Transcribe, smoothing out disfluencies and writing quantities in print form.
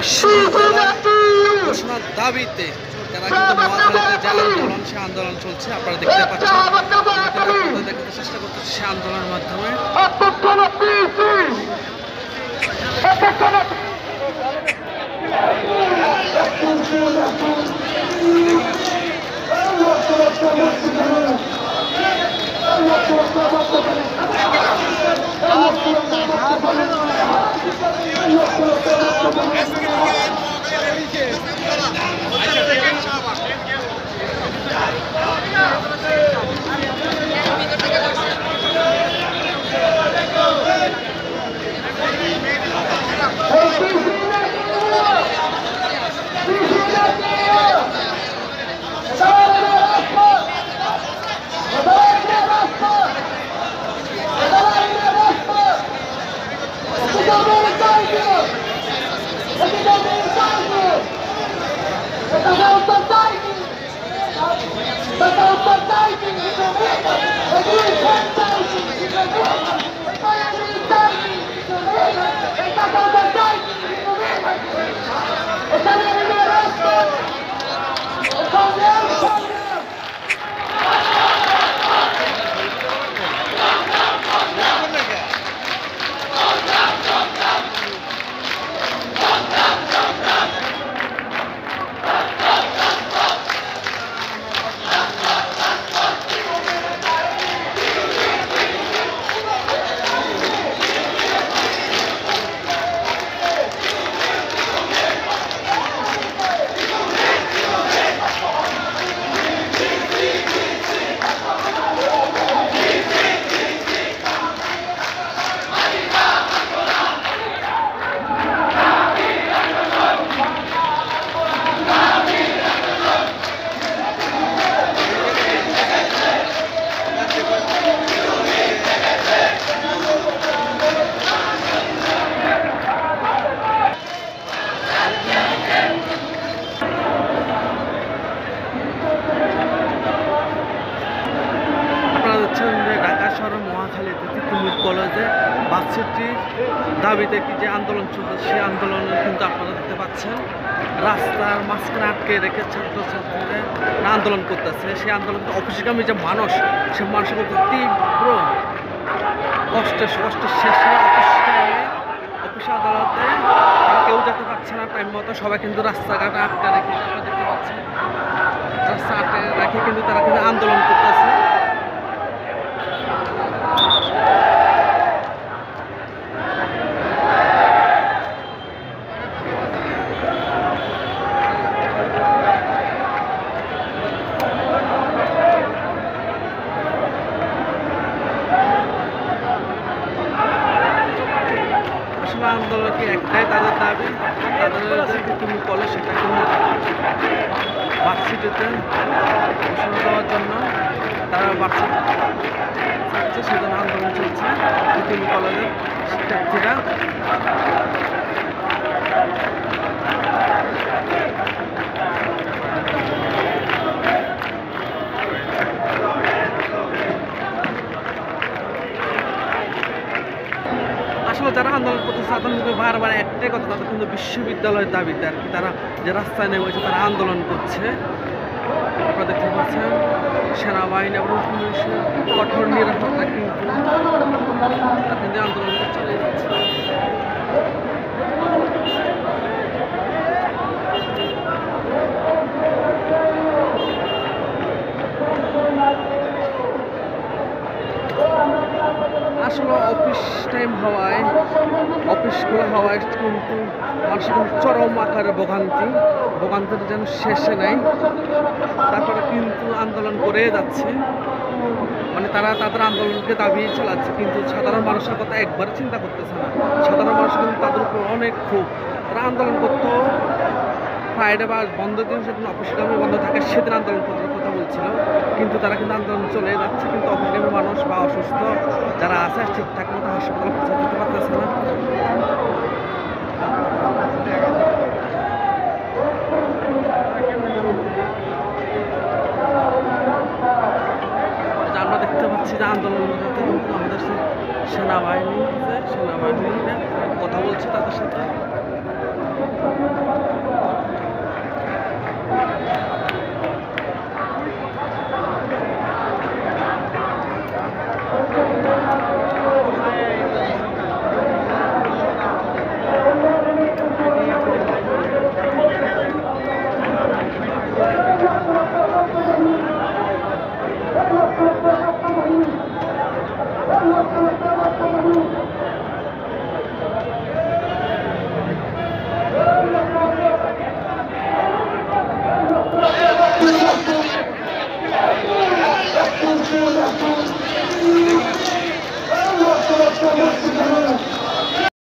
বিশ্ববিদ্যালয় ঘোষণার দাবিতে তারা কিন্তু মহাখালীতে যে আন্দোলন, সে আন্দোলন চলছে। আপনারা দেখতে পাচ্ছেন, আপনাদের দেখাতে চেষ্টা করতেছে সে আন্দোলনের মাধ্যমে। ঢাকা শহরের মহাখালীতে তিতুমির কলেজে ভার্সিটির দাবিতে কি যে আন্দোলন চলছে, সেই আন্দোলনে কিন্তু আপনারা দেখতে পাচ্ছেন রাস্তার মাঝখানে আটকে রেখে ছাত্রছাত্রীরা আন্দোলন করতেছে। সেই আন্দোলন অফিসগামী যে মানুষ, সে মানুষের কিন্তু তীব্র কষ্টের শেষে অফিস আদালতে কেউ যেতে পারছে না টাইম মতো। সবাই কিন্তু রাস্তাঘাটে আটকে রেখে, আপনারা দেখতে পাচ্ছেন রাস্তা আটকে রেখে কিন্তু তারা কিন্তু আন্দোলন করতেছে। আন্দোলনকে একটাই তাদের দাবি, তাদের যে তুমি কলেজ সেটা কিন্তু ভার্সিটিতে ঘোষণা দেওয়ার জন্য তারা ভার্সিটি চাচ্ছে, সেজন্য আন্দোলন চলছে তুমি কলেজের শিক্ষার্থীরা। আসলে যারা আন্দোলন করতেছে তাদের মুখে বারবার একটাই কথা, তাদের কিন্তু বিশ্ববিদ্যালয়ের দাবিতে আর কি তারা যে রাস্তায় নেমেছে, তারা আন্দোলন করছে। আপনারা দেখতে পাচ্ছেন সেনাবাহিনী এবং পুলিশের কঠোর নিরাপত্তা কিন্তু আন্দোলন চলে যাচ্ছে। আসলে অফিস টাইম হওয়ায়, অফিস খোলা হওয়ায় কিন্তু মানুষের কিন্তু চরম আকারে ভোগান্তির যেন শেষে নাই। তারপরে কিন্তু আন্দোলন করে যাচ্ছে, মানে তারা তাদের আন্দোলনকে দাবি চালাচ্ছে, কিন্তু সাধারণ মানুষের কথা একবার চিন্তা করতেছে না। সাধারণ মানুষ কিন্তু তাদের উপর অনেক ক্ষোভ। তারা আন্দোলন করতো ফ্রাইডে বা বন্ধ দিন, সেদিন অফিসগামী বন্ধ থাকে, সেদিন আন্দোলন করার কথা বলছিল, কিন্তু তারা কিন্তু আন্দোলন চলে যাচ্ছে। কিন্তু অফিসগামী মানুষ বা অসুস্থ যারা আছে ঠিকঠাক মতো হাসপাতালে পৌঁছাতে পারতেছে না। আমরা দেখতে পাচ্ছি যে আন্দোলনের সাথে কিন্তু আমাদের সেনাবাহিনীরা কথা বলছে তাদের সাথে।